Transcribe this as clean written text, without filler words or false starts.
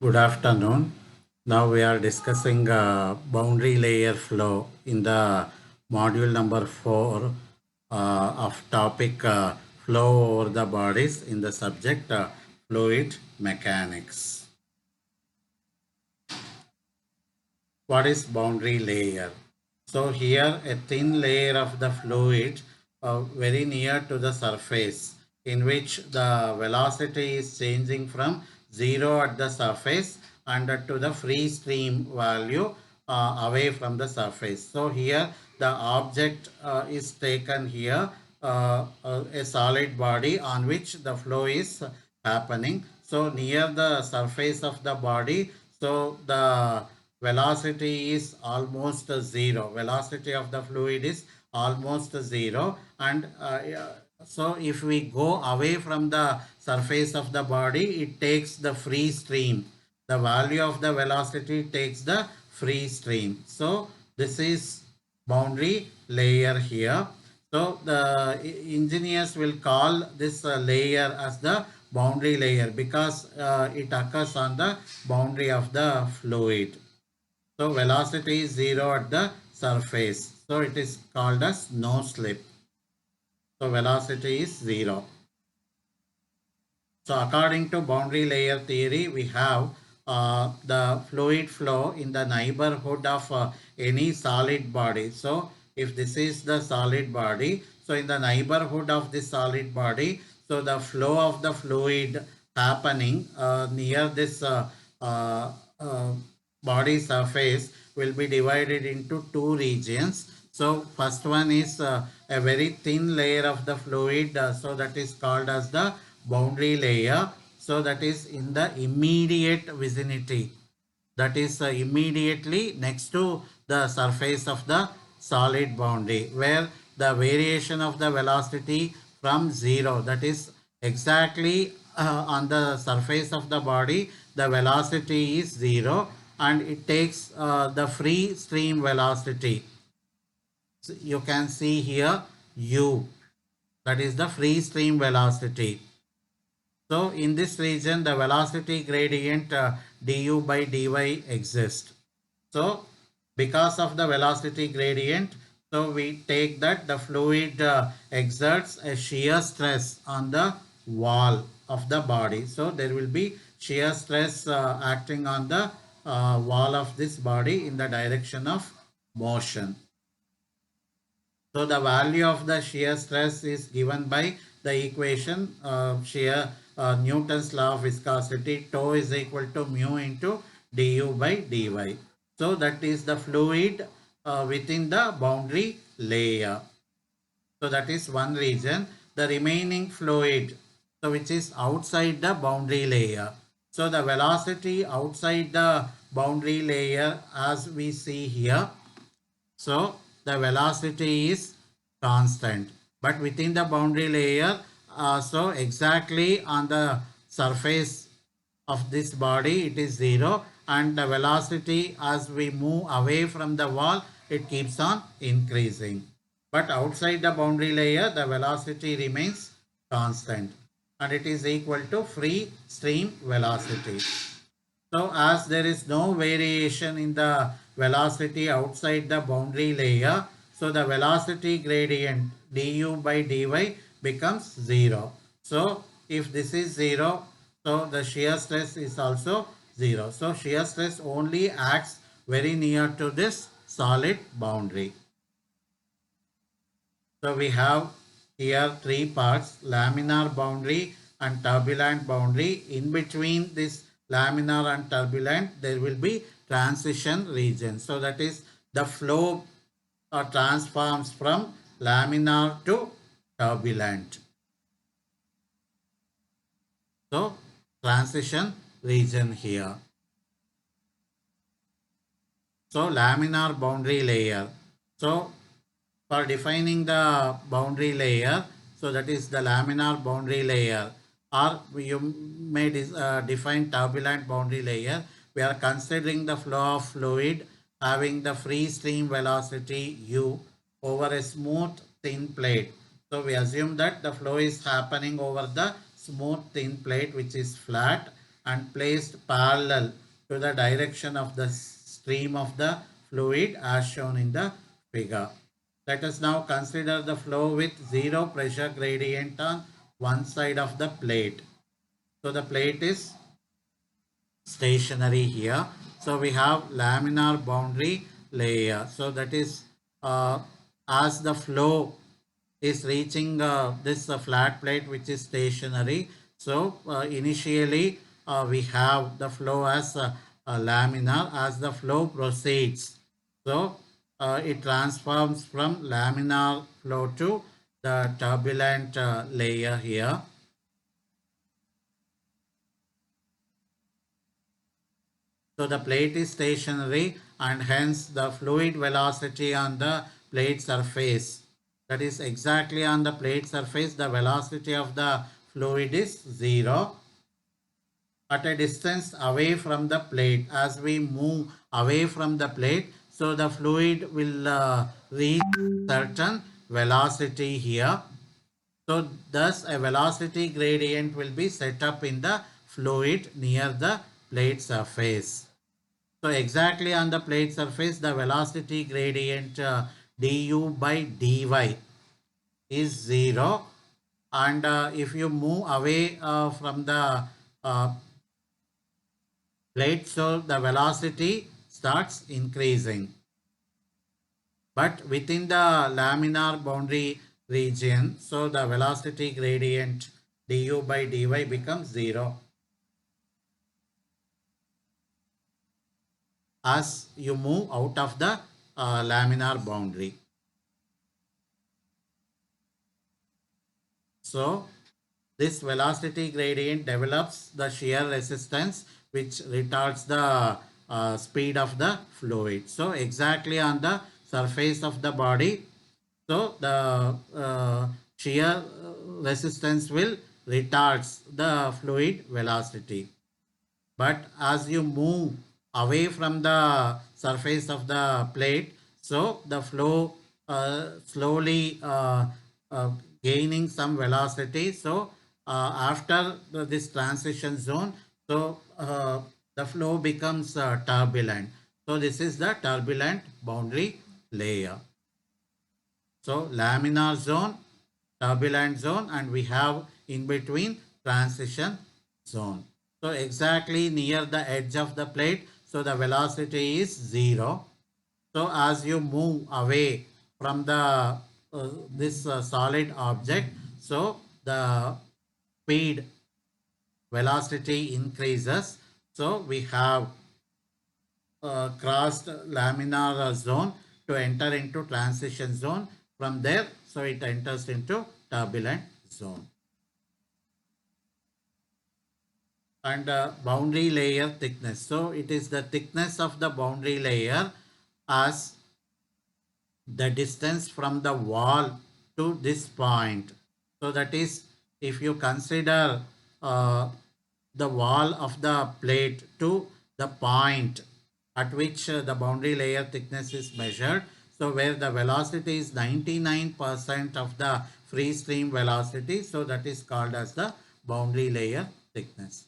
Good afternoon. Now we are discussing boundary layer flow in the module number 4 of topic flow over the bodies in the subject fluid mechanics. What is boundary layer? So here a thin layer of the fluid very near to the surface in which the velocity is changing from 0 at the surface and to the free stream value away from the surface. So here the object is taken here, a solid body on which the flow is happening. So near the surface of the body, so the velocity is almost zero. Velocity of the fluid is almost zero. And so if we go away from the surface of the body, it takes the free stream. The value of the velocity takes the free stream. So this is boundary layer here. So the engineers will call this layer as the boundary layer because it occurs on the boundary of the fluid. So velocity is 0 at the surface. So it is called as no slip. So velocity is 0. So according to boundary layer theory, we have the fluid flow in the neighborhood of any solid body. So if this is the solid body, so in the neighborhood of this solid body, so the flow of the fluid happening near this uh, body surface will be divided into two regions. So first one is a very thin layer of the fluid, so that is called as the boundary layer. So that is in the immediate vicinity, that is immediately next to the surface of the solid boundary, where the variation of the velocity from 0, that is exactly on the surface of the body, the velocity is 0 and it takes the free stream velocity. So you can see here u, that is the free stream velocity. So in this region, the velocity gradient du by dy exists. So because of the velocity gradient, so we take that the fluid exerts a shear stress on the wall of the body. So there will be shear stress acting on the wall of this body in the direction of motion. So the value of the shear stress is given by the equation shear Newton's law of viscosity, tau is equal to mu into du by dy. So that is the fluid within the boundary layer. So that is one region. The remaining fluid, so which is outside the boundary layer. So the velocity outside the boundary layer as we see here, so the velocity is constant. But within the boundary layer, so exactly on the surface of this body, it is 0. And the velocity as we move away from the wall, it keeps on increasing. But outside the boundary layer, the velocity remains constant. And it is equal to free stream velocity. So as there is no variation in the velocity outside the boundary layer, so the velocity gradient du by dy becomes 0. So if this is 0, so the shear stress is also 0. So shear stress only acts very near to this solid boundary. So we have here three parts: laminar boundary and turbulent boundary. In between this laminar and turbulent, there will be transition region. So that is the flow transforms from laminar to turbulent. So transition region here. So laminar boundary layer. So for defining the boundary layer, so that is the laminar boundary layer, or you may define turbulent boundary layer. We are considering the flow of fluid having the free stream velocity u over a smooth thin plate. So we assume that the flow is happening over the smooth thin plate which is flat, and placed parallel to the direction of the stream of the fluid as shown in the figure. Let us now consider the flow with zero pressure gradient on one side of the plate. So the plate is stationary here. So we have laminar boundary layer. So that is as the flow is reaching this flat plate which is stationary. So initially we have the flow as laminar. As the flow proceeds, so it transforms from laminar flow to the turbulent layer here. So the plate is stationary and hence the fluid velocity on the plate surface, that is exactly on the plate surface, the velocity of the fluid is 0 at a distance away from the plate. As we move away from the plate, so the fluid will reach certain velocity here. So thus a velocity gradient will be set up in the fluid near the plate surface. So exactly on the plate surface, the velocity gradient du by dy is 0. And if you move away from the uh, plate, so the velocity starts increasing. But within the laminar boundary region, so the velocity gradient du by dy becomes 0 as you move out of the laminar boundary. So this velocity gradient develops the shear resistance which retards the speed of the fluid. So exactly on the surface of the body, so the shear resistance will retards the fluid velocity. But as you move away from the surface of the plate, so the flow slowly uh, gaining some velocity. So after this transition zone, so the flow becomes turbulent. So this is the turbulent boundary layer. So laminar zone, turbulent zone, and we have in between transition zone. So exactly near the edge of the plate, so the velocity is 0. So as you move away from the this solid object, so the speed velocity increases. So we have crossed laminar zone to enter into transition zone. From there, so it enters into turbulent zone. And boundary layer thickness. So it is the thickness of the boundary layer as the distance from the wall to this point. So that is, if you consider the wall of the plate to the point at which the boundary layer thickness is measured. So where the velocity is 99% of the free stream velocity. So that is called as the boundary layer thickness.